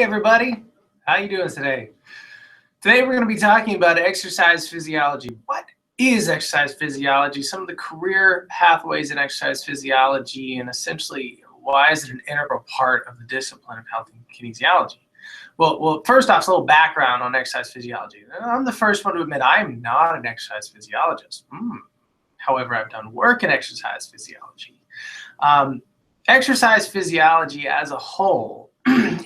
Hey everybody, how you doing today? Today we're going to be talking about exercise physiology. What is exercise physiology? Some of the career pathways in exercise physiology, and essentially why is it an integral part of the discipline of health and kinesiology? Well, first off, a little background on exercise physiology. I'm the first one to admit I am not an exercise physiologist. However, I've done work in exercise physiology. Exercise physiology as a whole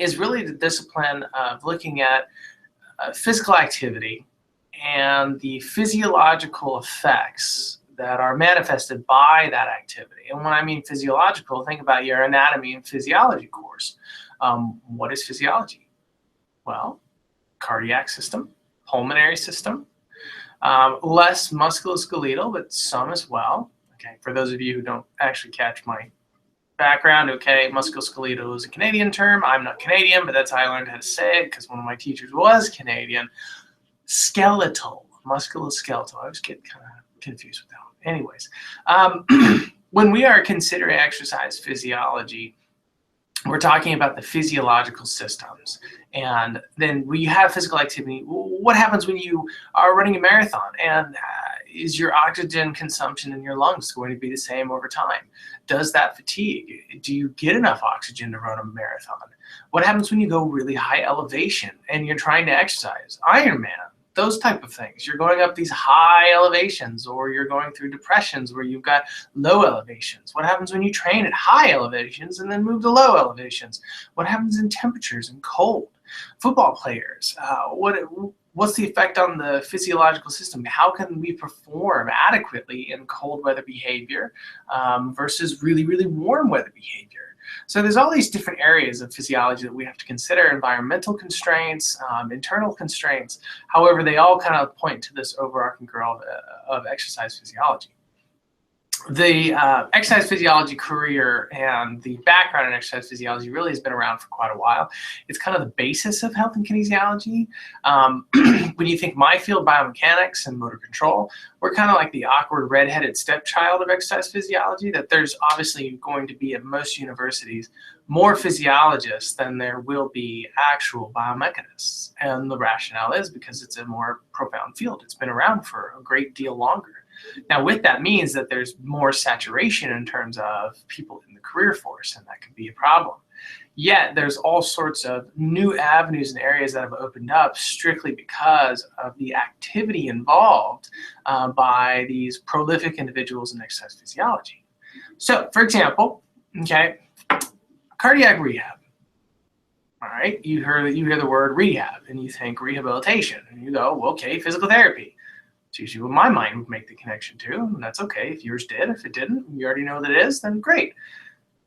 is really the discipline of looking at physical activity and the physiological effects that are manifested by that activity. And when I mean physiological, think about your anatomy and physiology course. What is physiology? Well, cardiac system, pulmonary system, less musculoskeletal, but some as well. Okay, for those of you who don't actually catch my background, okay, musculoskeletal is a Canadian term. I'm not Canadian, but that's how I learned how to say it because one of my teachers was Canadian. Skeletal, musculoskeletal. I always get kind of confused with that one. Anyways, when we are considering exercise physiology, we're talking about the physiological systems. And then when you have physical activity, what happens when you are running a marathon? And is your oxygen consumption in your lungs going to be the same over time? Does that fatigue? Do you get enough oxygen to run a marathon? What happens when you go really high elevation and you're trying to exercise? Ironman, those type of things. You're going up these high elevations, or you're going through depressions where you've got low elevations. What happens when you train at high elevations and then move to low elevations? What happens in temperatures and cold? Football players, what's the effect on the physiological system? How can we perform adequately in cold weather behavior versus really, really warm weather behavior? So there's all these different areas of physiology that we have to consider: environmental constraints, internal constraints. However, they all kind of point to this overarching goal of exercise physiology. The exercise physiology career and the background in exercise physiology really has been around for quite a while. It's kind of the basis of health and kinesiology. When you think my field, biomechanics and motor control, we're kind of like the awkward redheaded stepchild of exercise physiology, that there's obviously going to be at most universities more physiologists than there will be actual biomechanists. And the rationale is because it's a more profound field. It's been around for a great deal longer. Now, with that means that there's more saturation in terms of people in the career force, and that could be a problem. Yet there's all sorts of new avenues and areas that have opened up strictly because of the activity involved by these prolific individuals in exercise physiology. So, for example, okay, cardiac rehab. All right, you hear the word rehab and you think rehabilitation, and you go, well, okay, physical therapy. It's usually what my mind would make the connection to, and that's okay. If yours did, if it didn't, you already know that it is, then great.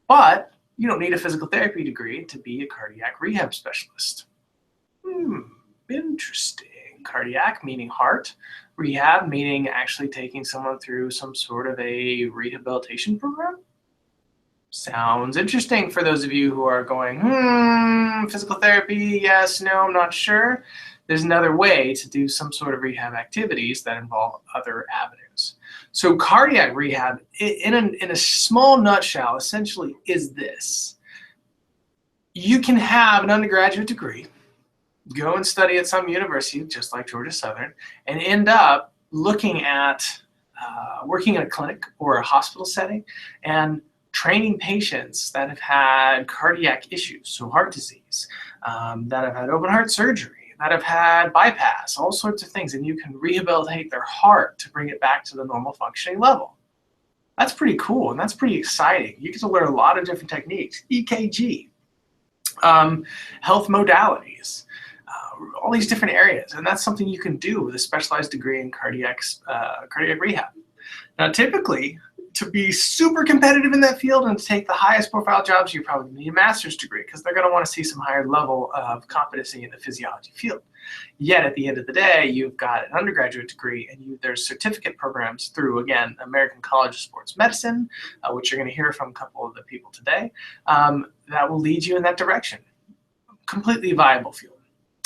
But you don't need a physical therapy degree to be a cardiac rehab specialist. Interesting. Cardiac meaning heart, rehab meaning actually taking someone through some sort of a rehabilitation program. Sounds interesting for those of you who are going, physical therapy, yes, no, I'm not sure. There's another way to do some sort of rehab activities that involve other avenues. So cardiac rehab, in a small nutshell, essentially is this. You can have an undergraduate degree, go and study at some university, just like Georgia Southern, and end up looking at working in a clinic or a hospital setting and training patients that have had cardiac issues, so heart disease, that have had open heart surgery, that have had bypass, all sorts of things, and you can rehabilitate their heart to bring it back to the normal functioning level. That's pretty cool, and that's pretty exciting. You get to learn a lot of different techniques, EKG, health modalities, all these different areas, and that's something you can do with a specialized degree in cardiac rehab. Now, typically, to be super competitive in that field and to take the highest profile jobs, you probably need a master's degree because they're going to want to see some higher level of competency in the physiology field. Yet at the end of the day, you've got an undergraduate degree, and there's certificate programs through, again, American College of Sports Medicine, which you're going to hear from a couple of the people today, that will lead you in that direction. Completely viable field.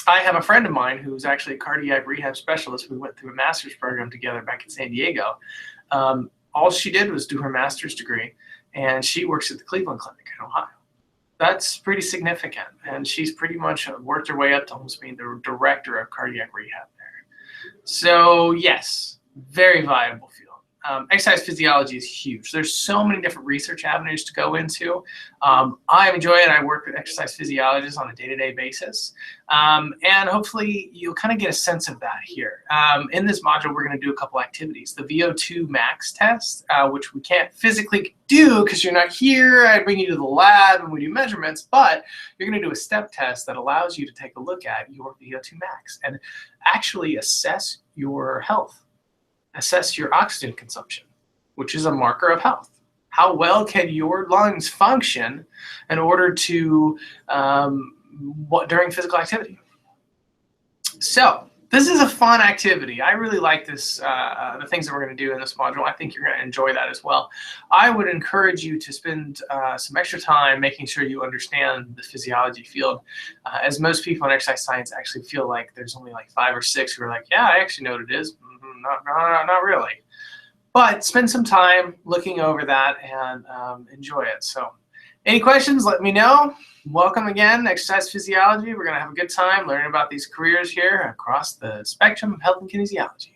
I have a friend of mine who's actually a cardiac rehab specialist. We went through a master's program together back in San Diego. All she did was do her master's degree, and she works at the Cleveland Clinic in Ohio. That's pretty significant. And she's pretty much worked her way up to almost being the director of cardiac rehab there. So yes, very viable field. Exercise physiology is huge. There's so many different research avenues to go into. I enjoy it. I work with exercise physiologists on a day-to-day basis. And hopefully you'll kind of get a sense of that here. In this module, we're going to do a couple activities. The VO2 max test, which we can't physically do because you're not here. I bring you to the lab and we do measurements, but you're going to do a step test that allows you to take a look at your VO2 max and actually assess your health. Assess your oxygen consumption, which is a marker of health. How well can your lungs function in order to during physical activity? So this is a fun activity. I really like this, the things that we're going to do in this module. I think you're going to enjoy that as well. I would encourage you to spend some extra time making sure you understand the physiology field, as most people in exercise science actually feel like there's only like 5 or 6 who are like, yeah, I actually know what it is. Not really. But spend some time looking over that and enjoy it. So any questions, let me know. Welcome again, Exercise Physiology. We're going to have a good time learning about these careers here across the spectrum of health and kinesiology.